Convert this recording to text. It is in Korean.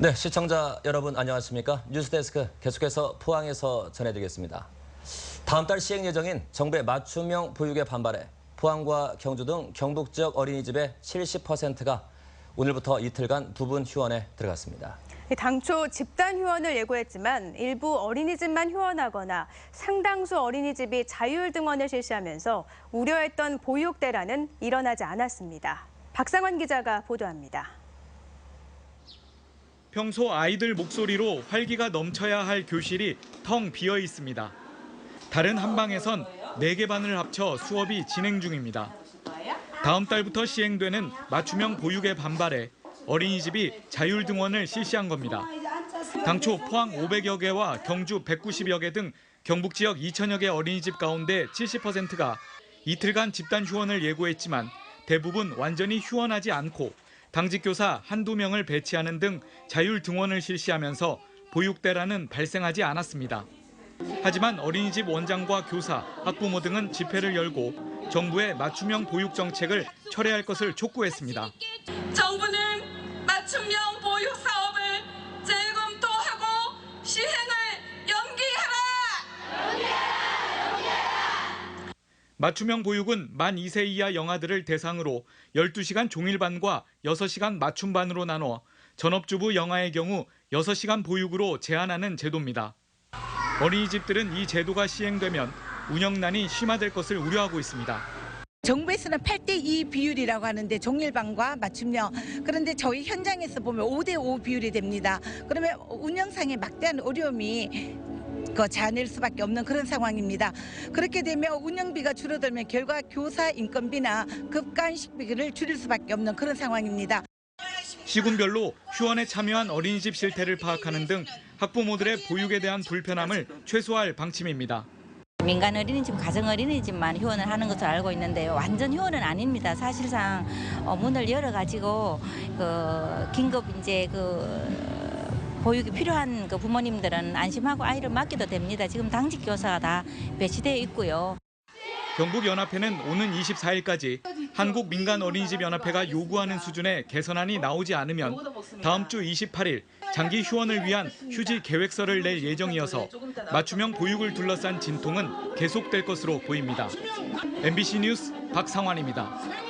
네, 시청자 여러분 안녕하십니까? 뉴스데스크 계속해서 포항에서 전해드리겠습니다. 다음 달 시행 예정인 정부의 맞춤형 보육에 반발해 포항과 경주 등 경북 지역 어린이집의 70%가 오늘부터 이틀간 부분 휴원에 들어갔습니다. 당초 집단 휴원을 예고했지만 일부 어린이집만 휴원하거나 상당수 어린이집이 자율 등원을 실시하면서 우려했던 보육 대란은 일어나지 않았습니다. 박상환 기자가 보도합니다. 평소 아이들 목소리로 활기가 넘쳐야 할 교실이 텅 비어 있습니다. 다른 한 방에선 4개 반을 합쳐 수업이 진행 중입니다. 다음 달부터 시행되는 맞춤형 보육에 반발해 어린이집이 자율 등원을 실시한 겁니다. 당초 포항 500여 개와 경주 190여 개 등 경북 지역 2천여 개 어린이집 가운데 70%가 이틀간 집단 휴원을 예고했지만 대부분 완전히 휴원하지 않고 당직 교사 한두 명을 배치하는 등 자율 등원을 실시하면서 보육 대란은 발생하지 않았습니다. 하지만 어린이집 원장과 교사, 학부모 등은 집회를 열고 정부의 맞춤형 보육 정책을 철회할 것을 촉구했습니다. 정부는 맞춤형 보육 사업을 재검토하고 시행을 연기하라! 맞춤형 보육은 만 2세 이하 영아들을 대상으로 12시간 종일반과 6시간 맞춤반으로 나눠 전업주부 영아의 경우 6시간 보육으로 제한하는 제도입니다. 어린이집들은 이 제도가 시행되면 운영난이 심화될 것을 우려하고 있습니다. 정부에서는 8대2 비율이라고 하는데 종일반과 맞춤형, 그런데 저희 현장에서 보면 5대5 비율이 됩니다. 그러면 운영상에 막대한 어려움이 자아낼 수밖에 없는 그런 상황입니다. 그렇게 되면 운영비가 줄어들면 결과 교사 인건비나 급간식비를 줄일 수밖에 없는 그런 상황입니다. 시군별로 휴원에 참여한 어린이집 실태를 파악하는 등 학부모들의 보육에 대한 불편함을 최소화할 방침입니다. 민간 어린이집, 가정 어린이집만 휴원을 하는 것으로 알고 있는데요. 완전 휴원은 아닙니다. 사실상 문을 열어가지고 긴급 보육이 필요한 부모님들은 안심하고 아이를 맡겨도 됩니다. 지금 당직 교사가 다 배치되어 있고요. 경북연합회는 오는 24일까지 한국민간어린이집연합회가 요구하는 수준의 개선안이 나오지 않으면 다음 주 28일 장기 휴원을 위한 휴지 계획서를 낼 예정이어서 맞춤형 보육을 둘러싼 진통은 계속될 것으로 보입니다. MBC 뉴스 박상환입니다.